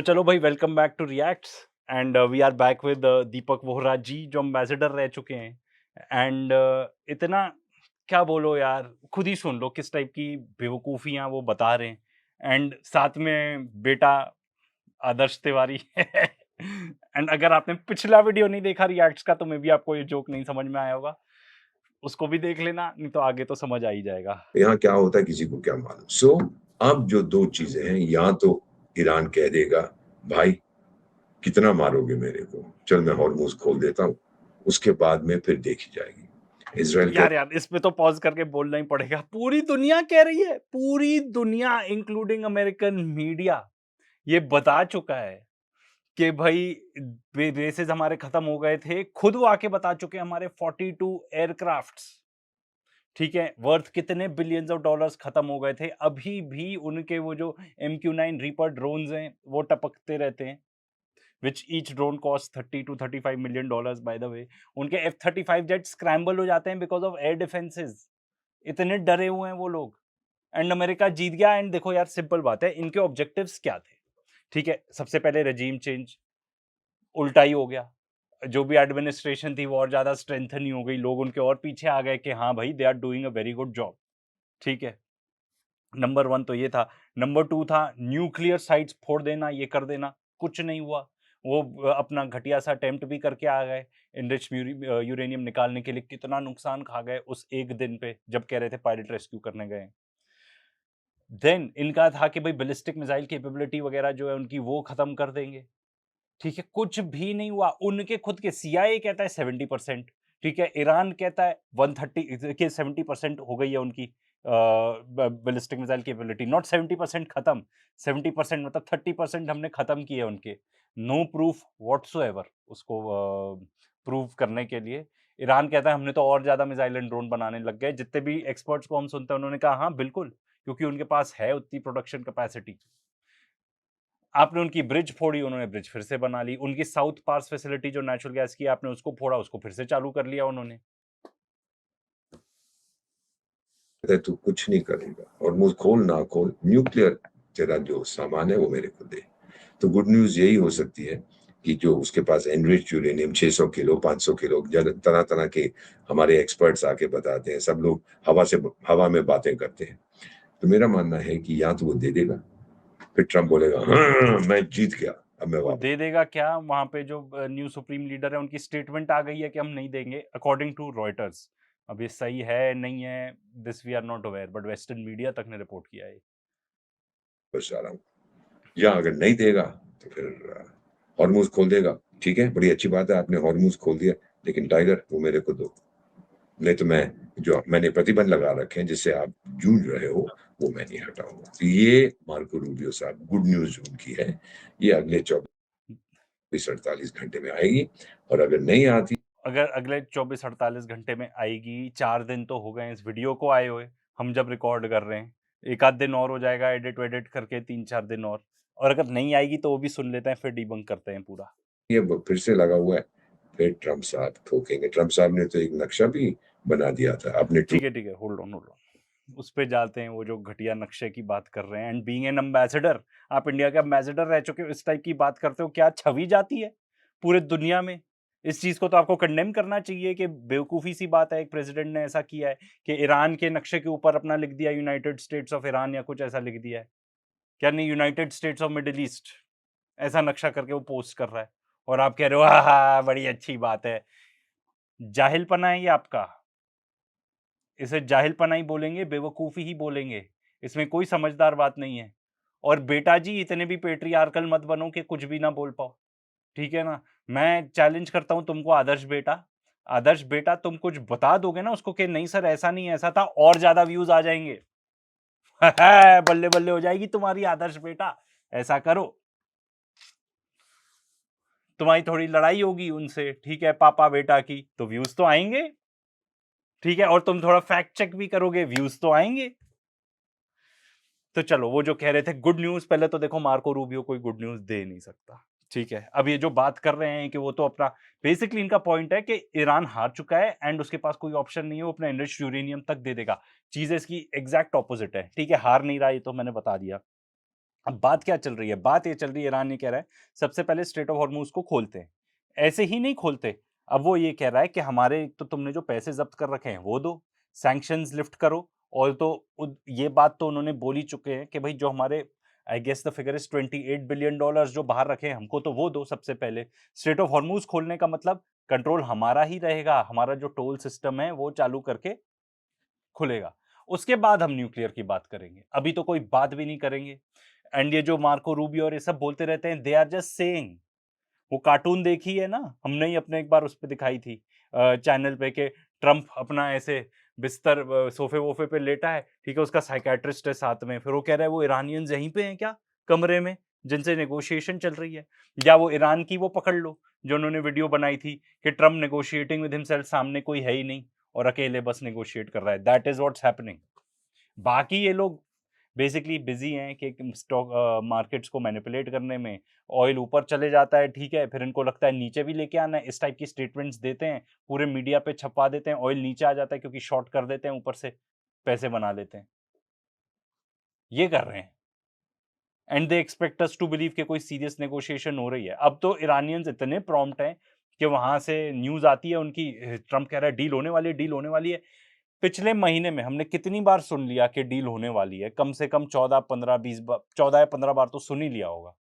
चलो भाई, welcome back to reacts and we are back with Deepak Vohra ji, जो एम्बेसडर रह चुके हैं। एंड इतना क्या बोलो यार, खुद ही सुन लो किस टाइप की बेवकूफ़ियाँ वो बता रहे हैं। एंड साथ में बेटा आदर्श तिवारी एंड अगर आपने पिछला वीडियो नहीं देखा रिएक्ट्स का, तो मे बी आपको ये जोक नहीं समझ में आया होगा। उसको भी देख लेना, नहीं तो आगे तो समझ आ ही जाएगा। यहाँ क्या होता है किसी को क्या मालूम। अब जो दो चीजें हैं, या तो ईरान कह देगा भाई कितना मारोगे मेरे को, चल मैं हॉर्मोज खोल देता हूँ, उसके बाद में फिर देखी जाएगी। इसराइल कह यार इस पे तो पॉज करके बोलना ही पड़ेगा। पूरी दुनिया कह रही है, पूरी दुनिया इंक्लूडिंग अमेरिकन मीडिया ये बता चुका है कि भाई बेसेस हमारे खत्म हो गए थे। खुद वो आके बता चुके हैं, हमारे 42 एयरक्राफ्ट्स, ठीक है, वर्थ कितने बिलियंस ऑफ डॉलर्स खत्म हो गए थे। अभी भी उनके वो जो MQ-9 रीपर ड्रोन्स हैं वो टपकते रहते हैं, which each drone costs 30 to 35 million dollars by the way। उनके F-35 जेट स्क्रैम्बल हो जाते हैं बिकॉज ऑफ एयर डिफेंसेस। इतने डरे हुए हैं वो लोग। एंड अमेरिका जीत गया। एंड देखो यार, सिंपल बात है, इनके ऑब्जेक्टिव्स क्या थे? ठीक है, सबसे पहले रजीम चेंज, उल्टा ही हो गया। जो भी एडमिनिस्ट्रेशन थी वो और ज्यादा स्ट्रेंथन ही हो गई। लोग उनके और पीछे आ गए कि हाँ भाई, they are doing a very good job. ठीक है, नंबर 1 तो ये था। नंबर 2 था न्यूक्लियर साइट्स फोड़ देना, ये कर देना। कुछ नहीं हुआ। वो अपना घटिया सा अटेम्प्ट भी करके आ गए इनरिच यूरेनियम निकालने के लिए। कितना नुकसान खा गए उस एक दिन पे, जब कह रहे थे पायलट रेस्क्यू करने गए। देन इनका था कि भाई बैलिस्टिक मिसाइल कैपेबिलिटी वगैरह जो है उनकी, वो खत्म कर देंगे। ठीक है, कुछ भी नहीं हुआ। उनके खुद के CIA कहता है 70%। ठीक है, ईरान कहता है 130 के 70% हो गई है उनकी बैलिस्टिक मिसाइल कैपेबिलिटी। नॉट 70% खत्म, 70% मतलब 30% हमने खत्म किए उनके। नो प्रूफ व्हाटसोएवर उसको प्रूव करने के लिए। ईरान कहता है हमने तो और ज्यादा मिसाइल एंड ड्रोन बनाने लग गए। जितने भी एक्सपर्ट्स को हम सुनते हैं उन्होंने कहा हाँ बिल्कुल, क्योंकि उनके पास है उतनी प्रोडक्शन कैपेसिटी। आपने उनकी ब्रिज फोड़ी, उन्होंने ब्रिज फिर से बना ली। उनकी साउथ पास फैसिलिटी जो नेचुरल गैस की, आपने उसको फोड़ा, उसको फिर से चालू कर लिया उन्होंने। है तू कुछ नहीं करेगा, हॉर्मोज खोल ना खोल, न्यूक्लियर तेरा जो सामान है वो मेरे को दे। तो गुड न्यूज यही हो सकती है कि जो उसके पास एनरिच यूरेनियम 600 किलो 500 किलो, तरह तरह के हमारे एक्सपर्ट्स आके बताते हैं, सब लोग हवा में बातें करते हैं। तो मेरा मानना है कि या तो वो दे देगा, फिर ट्रम्प बोलेगा हाँ मैं जीत गया, अब मैं वो वापस। दे देगा क्या? वहां पे जो न्यू सुप्रीम लीडर है, उनकी स्टेटमेंट आ गई है कि हम नहीं देंगे, अकॉर्डिंग टू रॉयटर्स। अब ये सही है नहीं है, this we are not aware, but western media तक ने रिपोर्ट किया है। जा रहा हूँ, या अगर नहीं देगा तो फिर हॉर्मोज खोल देगा। ठीक है, बड़ी अच्छी बात है, आपने हॉर्मोज खोल दिया, लेकिन टाइगर वो मेरे को दो, नहीं तो मैं जो मैंने प्रतिबंध लगा रखे हैं जिससे आप जूझ रहे हो वो मैं नहीं हटाऊंगा। तो ये मार्को रूबियो साहब गुड न्यूज उनकी है, ये अगले 24-48 घंटे में आएगी। और अगर नहीं आती, अगर अगले 24-48 घंटे में आएगी, 4 दिन तो हो गए इस वीडियो को आए हुए, हम जब रिकॉर्ड कर रहे हैं। एक आध दिन और हो जाएगा एडिट वेडिट करके, 3-4 दिन और अगर नहीं आएगी तो वो भी सुन लेते हैं, फिर डिबंक करते हैं पूरा। ये फिर से लगा हुआ है, फिर ट्रम्प साहब ठोकेंगे। ट्रम्प साहब ने तो एक नक्शा भी बना दिया था अपने ठीक है, होल्ड ऑन उस पे जाते हैं। वो जो घटिया नक्शे की बात कर रहे हैं, एंड बीइंग एन एम्बेसडर, आप इंडिया के एम्बेसडर रह चुके हो, इस टाइप की बात करते हो, क्या छवि जाती है पूरे दुनिया में? इस चीज को तो आपको कंडेम करना चाहिए कि बेवकूफी सी बात है, एक प्रेसिडेंट ने ऐसा किया है कि ईरान के नक्शे के ऊपर अपना लिख दिया यूनाइटेड स्टेट्स ऑफ ईरान या कुछ ऐसा लिख दिया है। क्या नहीं, United states of middle east ऐसा नक्शा करके वो पोस्ट कर रहा है, और आप कह रहे हो हाँ बड़ी अच्छी बात है। जाहिलपना है ये आपका। इसे जाहिलपना ही बोलेंगे, बेवकूफ़ी ही बोलेंगे। इसमें कोई समझदार बात नहीं है। और बेटा जी, इतने भी पैट्रियार्कल मत बनो कि कुछ भी ना बोल पाओ, ठीक है ना? मैं चैलेंज करता हूँ तुमको, आदर्श बेटा। आदर्श बेटा, तुम कुछ बता दोगे ना उसको कि नहीं सर ऐसा नहीं ऐसा था, और ज़्यादा व्यूज़ आ जाएँगे। बल्ले-बल्ले हो जाएगी तुम्हारी, आदर्श बेटा। ऐसा करो। तुम्हारी थोड़ी लड़ाई होगी उनसे, ठीक है, पापा बेटा की, तो व्यूज़ तो आएँगे। ठीक है, और तुम थोड़ा फैक्ट चेक भी करोगे, व्यूज़ तो आएँगे। तो चलो, वो जो कह रहे थे गुड न्यूज़, पहले तो देखो मार्को रूबियो कोई गुड न्यूज़ दे नहीं सकता, ठीक है? अब ये जो बात कर रहे हैं कि वो तो अपना, बेसिकली इनका पॉइंट है कि ईरान हार चुका है एंड उसके पास कोई ऑप्शन नहीं है, वो अपना एनरिच्ड यूरेनियम तक दे देगा। चीज़ें इसकी एग्ज़ैक्ट ऑपोज़िट है, ठीक है? हार नहीं रहा, ये तो मैंने बता दिया। अब बात क्या चल रही है? बात ये चल रही है, ईरान ये कह रहा है सबसे पहले स्ट्रेट ऑफ हॉर्मूज को खोलते हैं। ऐसे ही नहीं खोलते, अब वो ये कह रहा है कि हमारे तो तुमने जो पैसे जब्त कर रखे हैं वो दो, सैंक्शंस लिफ्ट करो। और तो ये बात तो उन्होंने बोल ही चुके हैं कि भाई जो हमारे, I guess the figure is $28 billion जो बाहर रखे हैं हमको तो वो दो सबसे पहले। स्ट्रेट ऑफ हॉर्मूज खोलने का मतलब कंट्रोल हमारा ही रहेगा, हमारा जो टोल सिस्टम है वो चालू करके खुलेगा। उसके बाद हम न्यूक्लियर की बात करेंगे, अभी तो कोई बात भी नहीं करेंगे। एंड ये जो मार्को रूबियो और ये सब बोलते रहते हैं, दे आर जस्ट सेइंग। वो कार्टून देखी है ना, हमने ही अपने एक बार उस पे दिखाई थी चैनल पे, कि ट्रम्प अपना ऐसे बिस्तर सोफे वोफे पे लेटा है, ठीक है, उसका साइकेट्रिस्ट है साथ में, फिर वो कह रहा है वो ईरानियंस यहीं पे हैं क्या कमरे में जिनसे नेगोशिएशन चल रही है। या वो ईरान की वो पकड़ लो जो उन्होंने वीडियो बनाई थी कि ट्रम्प नेगोशिएटिंग विद हिमसेल्फ, सामने कोई है ही नहीं और अकेले बस नेगोशिएट कर रहा है। That is what's happening. बाकी ये लोग बेसिकली बिजी हैं कि स्टॉक मार्केट्स को मैनिपुलेट करने में। ऑयल ऊपर चले जाता है, ठीक है, फिर इनको लगता है नीचे भी लेके आना है, इस टाइप की स्टेटमेंट्स देते हैं, पूरे मीडिया पे छपवा देते हैं, ऑयल नीचे आ जाता है क्योंकि शॉर्ट कर देते हैं, ऊपर से पैसे बना लेते हैं। ये कर रहे हैं and they expect us to believe कि कोई सीरियस नेगोशिएशन हो रही है। अब तो ईरानियंस इतने प्रॉम्प्ट हैं कि वहां से न्यूज आती है उनकी, ट्रम्प कह रहा है डील होने वाली है, डील होने वाली है। पिछले महीने में हमने कितनी बार सुन लिया कि डील होने वाली है, कम से कम 14 15 20 बार, 14 या 15 बार तो सुन ही लिया होगा।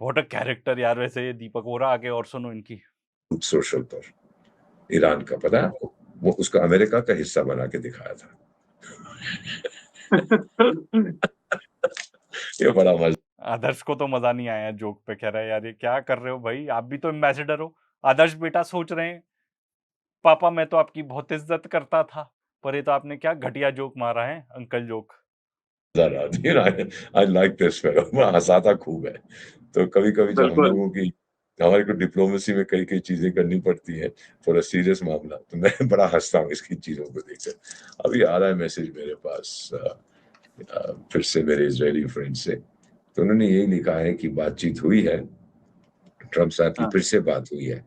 व्हाट अ कैरेक्टर यार। वैसे ये दीपक वोरा, आगे और सुनो इनकी। सोशल पर ईरान का, पता है आपको? वो उसका अमेरिका का हिस्सा बना के दिखाया था। ये बड़ा मजा। आदर्श को तो मजा नहीं आया जोक पे, कह रहा है यार ये क्या कर रहे हो भाई, आप भी तो एम्बेसडर हो। आदर्श बेटा सोच रहे हैं पापा मैं तो आपकी बहुत इज्जत करता था, पर ये तो आपने क्या घटिया जोक मारा है, uncle joke. I like this fellow, मैं हंसाता खूब है। तो कभी-कभी जब हम बिल्कुल। लोगों की, हमारे को डिप्लोमेसी में कई-कई चीजें करनी पड़ती हैं, थोड़ा सीरियस मामला, तो मैं बड़ा हंसता हूँ इसकी चीजों को देखकर। अभी आ रहा है मैसेज मेरे पास फिर से मेरे इजरायली फ्रेंड से, तो उन्होंने यही लिखा है कि बातचीत हुई है, ट्रम्प साहब की हाँ। फिर से बात हुई है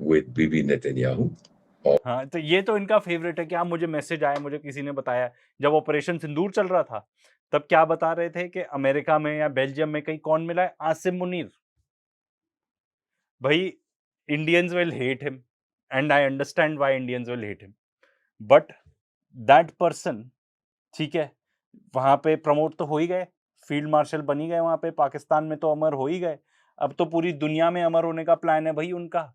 विद बीबी नेतन्याहू। हाँ, तो ये तो इनका फेवरेट है। क्या मुझे मैसेज आया, मुझे किसी ने बताया, जब ऑपरेशन सिंदूर चल रहा था तब क्या बता रहे थे कि अमेरिका में या बेल्जियम में कहीं कौन मिला है, आसिम मुनीर। भाई Indians will hate him and I understand why Indians will hate him, but that person, ठीक है, वहां पे प्रमोट तो हो ही गए, फील्ड मार्शल बन ही गए, वहां पे पाकिस्तान में तो अमर हो ही गए। अब तो पूरी दुनिया में अमर होने का प्लान है भाई उनका।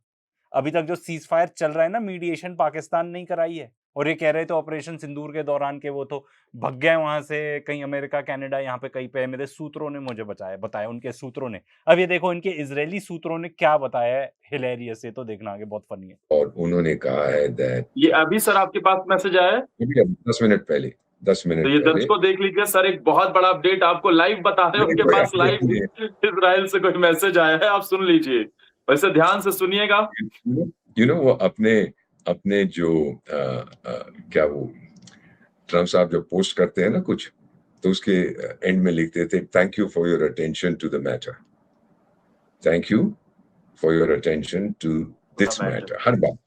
अभी तक जो सीज फायर चल रहा है ना, मीडिएशन पाकिस्तान नहीं कराई है, और ये कह रहे थे ऑपरेशन सिंदूर के दौरान के वो तो भग गए वहां से कहीं अमेरिका कनाडा, यहाँ पे कहीं पे। मेरे सूत्रों ने मुझे बताया उनके सूत्रों ने। अब ये देखो इनके इजरायली सूत्रों ने क्या बताया है, हिलेरियस, ये तो देखना आगे, बहुत फनी है। और उन्होंने कहा है दैट, ये अभी सर आपके पास मैसेज आया है, 10 मिनट पहले, 10 तो मिनट ये पहले। दर्शकों देख लीजिए, सर एक बहुत बड़ा अपडेट आपको लाइव बता रहे हैं, नहीं उनके कोई पास अपडेट लाइव नहीं है। इजराइल से कोई मैसेज आया है, आप सुन लीजिए, वैसे ध्यान से सुनिएगा। वो अपने अपने जो क्या वो ट्रम्प साहब जो पोस्ट करते हैं ना कुछ, तो उसके एंड में लिखते थे, thank you for your attention to the matter, thank you for your attention to this matter, हर बात।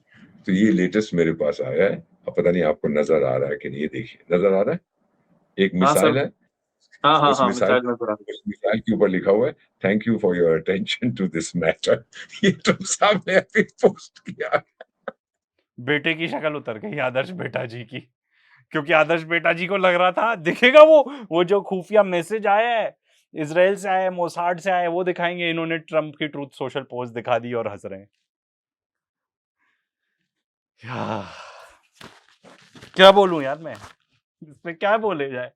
तो ये लेटेस्ट मेरे पास आया है, अब पता नहीं आपको नजर आ रहा है कि नहीं, ये देखिए नजर आ रहा है, एक हाँ सर। मिसाइल है, हाँ हाँ उस हाँ, मिसाइल मिसाइल में पूरा। उस मिसाइल के ऊपर लिखा हुआ है, thank you for your attention to this matter. ये ट्रम्प साहब ने अभी पोस्ट किया। बेटे की शक्ल उतर गई आदर्श बेटा जी की, क्योंकि आदर्श बेटा जी को लग रहा था दिखेगा वो जो खुफिया मैसेज आया है, इसराइल से आया है, मोसाड से आया है, वो दिखाएंगे। इन्होंने ट्रम्प की ट्रूथ सोशल पोस्ट दिखा दी और हंस रहे हैं। क्या बोलूं यार मैं, इसमें क्या बोले जाए।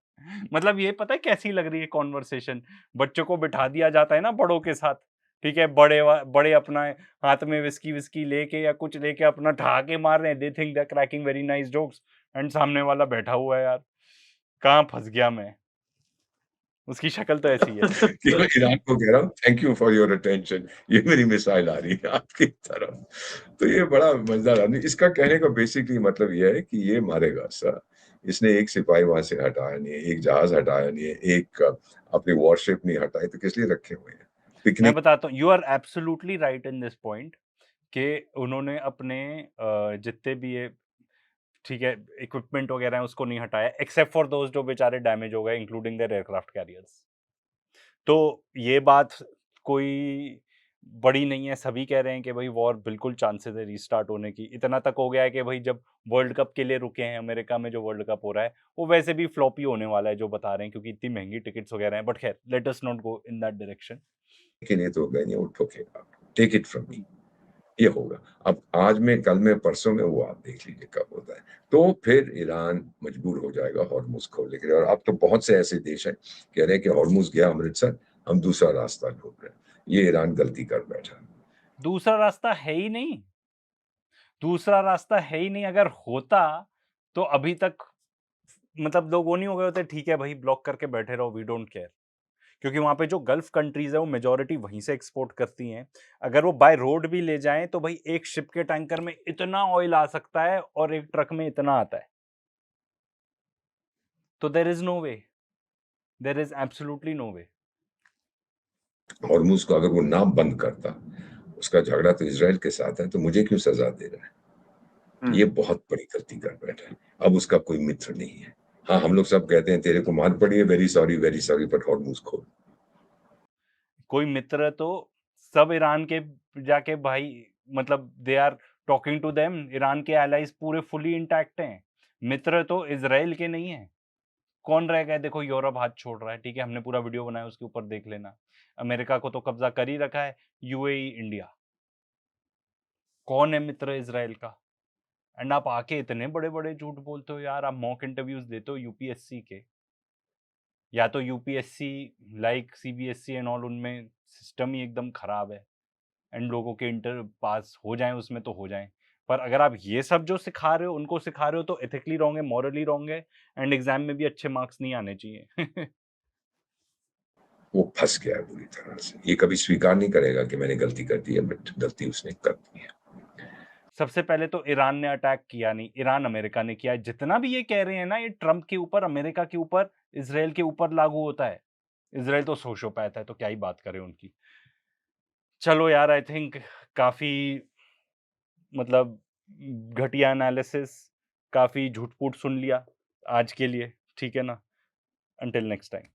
मतलब ये पता है कैसी लग रही है कॉन्वर्सेशन, बच्चों को बिठा दिया जाता है ना बड़ों के साथ, ठीक है, बड़े अपना हाथ में विस्की विस्की लेके या कुछ लेके अपना ठहाके मार रहे हैं, they think they are cracking very nice jokes, and सामने वाला बैठा हुआ है यार, कहाँ फंस गया मैं। उसकी शक्ल तो ऐसी है। कि मैं ईरान को कह रहा हूँ thank you for your attention, ये मेरी मिसाइल आ रही है आपकी तरफ। तो ये बड़ा मजेदार आदमी, इसका कहने का बेसिकली मतलब ये है कि ये मारेगा सर, इसने एक सिपाही वहां से हटाया नहीं है, एक जहाज हटाया नहीं है, एक अपनी वॉरशिप नहीं हटाई, तो किस लिए रखे हुए हैं मैं पिकनिक? बताता हूँ, you are absolutely right in this point, कि उन्होंने अपने जितने भी ये ठीक है, इक्विपमेंट वगैरह है उसको नहीं हटाया, एक्सेप्ट फॉर दोज जो बेचारे डैमेज हो गए, इंक्लूडिंग देयर एयरक्राफ्ट कैरियर्स। तो ये बात कोई बड़ी नहीं है, सभी कह रहे हैं कि भाई वॉर बिल्कुल चांसेस है रीस्टार्ट होने की। इतना तक हो गया है कि भाई जब वर्ल्ड कप के लिए रुके हैं, अमेरिका में जो वर्ल्ड कप हो रहा है, वो वैसे भी फ्लॉप ही होने वाला है जो बता रहे हैं, क्योंकि इतनी महंगी टिकट्स वगैरह हैं। बट खैर, let us not go in that direction. लेकिन ये तो गए नहीं, वो ठोकेगा, टेक इट फ्रॉम मी, ये होगा। अब आज में, कल में, परसों में, वो आप देख लीजिए कब होता है। तो फिर ईरान मजबूर हो जाएगा हॉर्मुज खोलने के लिए। और अब तो बहुत से ऐसे देश हैं कह रहे हैं कि हॉर्मुज गया अमृतसर, हम दूसरा रास्ता ढूंढ रहे हैं। ये ईरान गलती कर बैठा। दूसरा रास्ता है ही नहीं, दूसरा रास्ता है ही नहीं। अगर होता तो अभी तक मतलब लोग वो नहीं हो गए होते, ठीक है भाई ब्लॉक करके बैठे रहो, वी डोंट केयर। क्योंकि वहां पे जो गल्फ कंट्रीज है वो मेजोरिटी वहीं से एक्सपोर्ट करती हैं। अगर वो बाय रोड भी ले जाएं तो भाई एक शिप के टैंकर में इतना ऑयल आ सकता है और एक ट्रक में इतना आता है। तो there is no way, there is absolutely no way. Hormuz को अगर वो ना बंद करता, उसका झगड़ा तो इजराइल के साथ है, तो मुझे क्यों सजा दे रहा है? ये बहुत बड़ी गलती कर बैठा है। अब उसका कोई मित्र नहीं है। हाँ, हम लोग सब कहते हैं तेरे को मार पड़ी है, वेरी सॉरी, बट हॉर्मुज खोल। कोई मित्र तो सब ईरान के जाके भाई, मतलब they are talking to them. Iran के एलाइज पूरे फुली इंटैक्ट हैं। मित्र तो इजराइल के नहीं है। कौन रह गए? देखो यूरोप हाथ छोड़ रहा है, ठीक है, हमने पूरा वीडियो बनाया उसके ऊपर, देख लेना। अमेरिका को तो कब्जा कर ही रखा है, यूएई, इंडिया। कौन है मित्र इजराइल का? एंड आप आके इतने बड़े बड़े झूठ बोलते हो यार। आप मॉक इंटरव्यूज देते हो यूपीएससी के, या तो UPSC like CBSE and all, उनमें सिस्टम ही एकदम खराब है एंड लोगों के इंटर पास हो जाएं उसमें तो हो जाएं। पर अगर आप ये सब जो सिखा रहे हो उनको सिखा रहे हो तो एथिकली रॉन्ग है, मॉरली रॉन्ग है, एंड एग्जाम में भी अच्छे मार्क्स नहीं आने चाहिए। वो फंस गया है बुरी तरह से। ये कभी स्वीकार नहीं करेगा कि मैंने गलती कर दी है, बट गलती उसने कर दी है। सबसे पहले तो ईरान ने अटैक किया नहीं, ईरान अमेरिका ने किया है। जितना भी ये कह रहे हैं ना, ये ट्रंप के ऊपर, अमेरिका के ऊपर, इसराइल के ऊपर लागू होता है। इसराइल तो सोशोपैथ है, तो क्या ही बात करें उनकी। चलो यार, आई थिंक काफी मतलब घटिया एनालिसिस, काफी झूठ-फूट सुन लिया आज के लिए, ठीक है ना? Until next time.